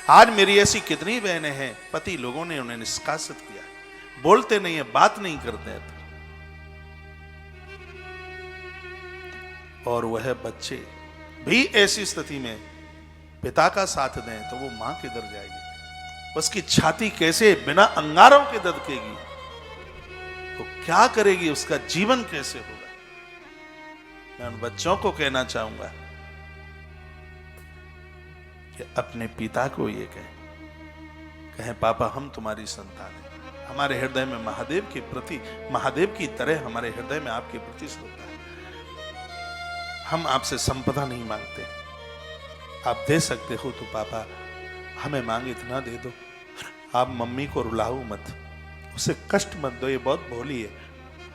आज मेरी ऐसी कितनी बहनें हैं, पति लोगों ने उन्हें निष्कासित किया, बोलते नहीं है, बात नहीं करते हैं, और वह बच्चे भी ऐसी स्थिति में पिता का साथ दें तो वो मां किधर जाएगी? उसकी छाती कैसे बिना अंगारों के ददकेगी? वो क्या करेगी? उसका जीवन कैसे होगा? मैं उन बच्चों को कहना चाहूंगा कि अपने पिता को ये कहें पापा हम तुम्हारी संतान हैं, हमारे हृदय में महादेव के प्रति, महादेव की तरह हमारे हृदय में आपके प्रति श्रद्धा है। हम आपसे संपदा नहीं मांगते, आप दे सकते हो तो पापा हमें मांग इतना दे दो। आप मम्मी को रुलाओ मत, उसे कष्ट मत दो, ये बहुत भोली है,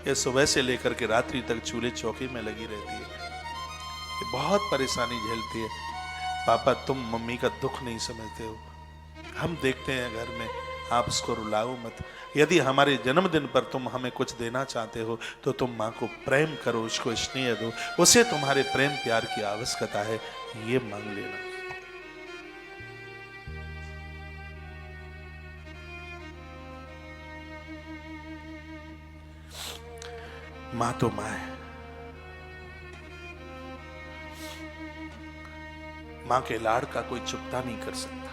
ये सुबह से लेकर के रात्रि तक चूल्हे चौकी में लगी रहती है, ये बहुत परेशानी झेलती है। पापा तुम मम्मी का दुख नहीं समझते हो, हम देखते हैं घर में, आप उसको रुलाओ मत। यदि हमारे जन्मदिन पर तुम हमें कुछ देना चाहते हो तो तुम माँ को प्रेम करो, उसको स्नेह दो, उसे तुम्हारे प्रेम प्यार की आवश्यकता है, ये मांग लेना। मां तो मां है, मां के लाड़ का कोई चुकता नहीं कर सकता।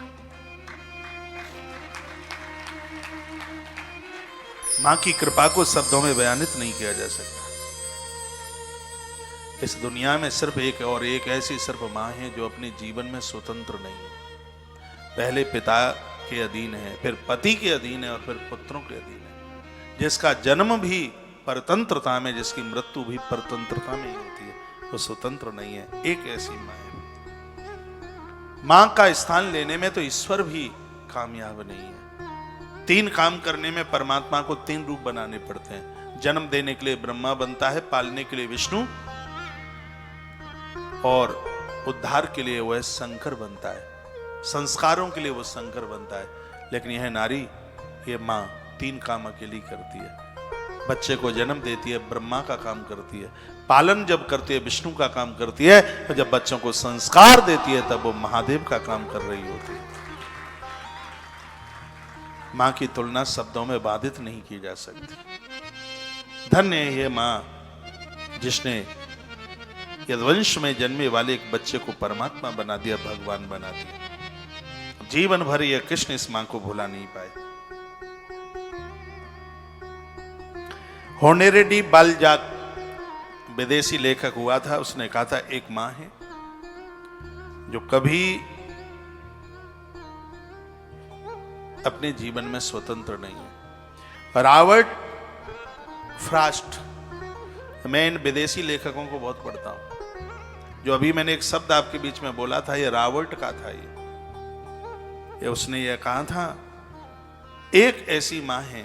मां की कृपा को शब्दों में बयानित नहीं किया जा सकता। इस दुनिया में सिर्फ एक और एक ऐसी सिर्फ मां है जो अपने जीवन में स्वतंत्र नहीं है। पहले पिता के अधीन है, फिर पति के अधीन है और फिर पुत्रों के अधीन है। जिसका जन्म भी परतंत्रता में, जिसकी मृत्यु भी परतंत्रता में ही होती है, वो स्वतंत्र नहीं है। एक ऐसी मां है। मां का स्थान लेने में तो ईश्वर भी कामयाब नहीं है। 3 काम करने में परमात्मा को 3 रूप बनाने पड़ते हैं। जन्म देने के लिए ब्रह्मा बनता है, पालने के लिए विष्णु, और उद्धार के लिए वह शंकर बनता है, संस्कारों के लिए वो शंकर बनता है। लेकिन यह नारी, ये मां 3 काम अकेली करती है। बच्चे को जन्म देती है, ब्रह्मा का काम करती है, पालन जब करती है विष्णु का काम करती है, और जब बच्चों को संस्कार देती है तब वो महादेव का काम कर रही होती है। मां की तुलना शब्दों में बाधित नहीं की जा सकती। धन्य है ये मां जिसने यदुवंश में जन्मे वाले एक बच्चे को परमात्मा बना दिया, भगवान बना दिया। जीवन भर यह कृष्ण इस मां को भुला नहीं पाए। होनेरे डी बालजाक विदेशी लेखक हुआ था, उसने कहा था एक मां है जो कभी अपने जीवन में स्वतंत्र नहीं है। रॉबर्ट फ्रॉस्ट, मैं इन विदेशी लेखकों को बहुत पढ़ता हूं। जो अभी मैंने एक शब्द आपके बीच में बोला था, ये रॉबर्ट का था। ये उसने ये कहा था, एक ऐसी मां है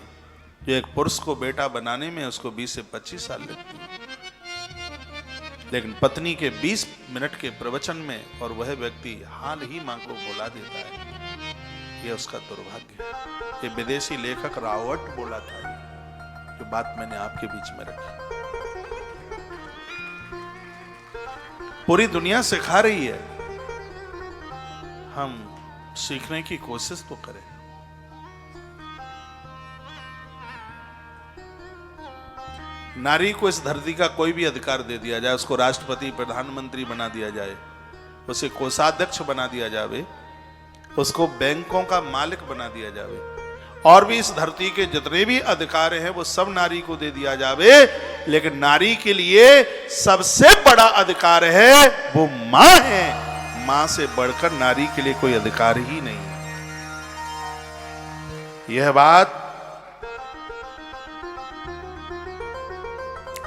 जो एक पुरुष को बेटा बनाने में उसको 20 से 25 साल लगती है, लेकिन पत्नी के 20 मिनट के प्रवचन में और वह व्यक्ति हाल ही मां को बुला देता है। यह उसका दुर्भाग्य है। ये विदेशी लेखक रॉबर्ट बोला था, जो बात मैंने आपके बीच में रखी। पूरी दुनिया सिखा रही है, हम सीखने की कोशिश तो करें। नारी को इस धरती का कोई भी अधिकार दे दिया जाए, उसको राष्ट्रपति प्रधानमंत्री बना दिया जाए, उसे कोषाध्यक्ष बना दिया जाए, उसको बैंकों का मालिक बना दिया जाए, और भी इस धरती के जितने भी अधिकार हैं वो सब नारी को दे दिया जाए, लेकिन नारी के लिए सबसे बड़ा अधिकार है वो मां है। मां से बढ़कर नारी के लिए कोई अधिकार ही नहीं है। यह बात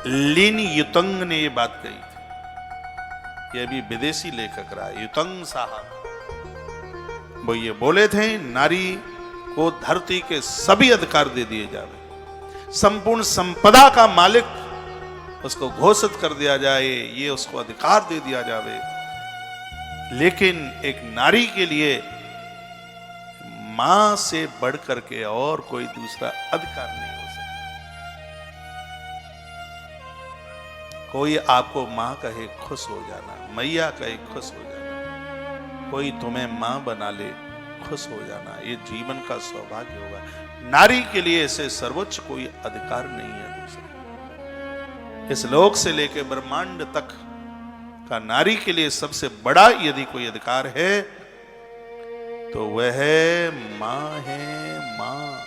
लिन युतंग ने ये बात कही थी। यह भी विदेशी लेखक रहा, युतंग साहब। वो ये बोले थे, नारी को धरती के सभी अधिकार दे दिए जावे, संपूर्ण संपदा का मालिक उसको घोषित कर दिया जाए, ये उसको अधिकार दे दिया जावे, लेकिन एक नारी के लिए मां से बढ़कर के और कोई दूसरा अधिकार नहीं हो सकता। कोई आपको मां कहे खुश हो जाना, मैया कहे खुश हो जाना, कोई तुम्हें मां बना ले खुश हो जाना, ये जीवन का सौभाग्य होगा। नारी के लिए ऐसे सर्वोच्च कोई अधिकार नहीं है दूसरा। इस लोक से लेकर ब्रह्मांड तक का नारी के लिए सबसे बड़ा यदि कोई अधिकार है तो वह मां है, मां।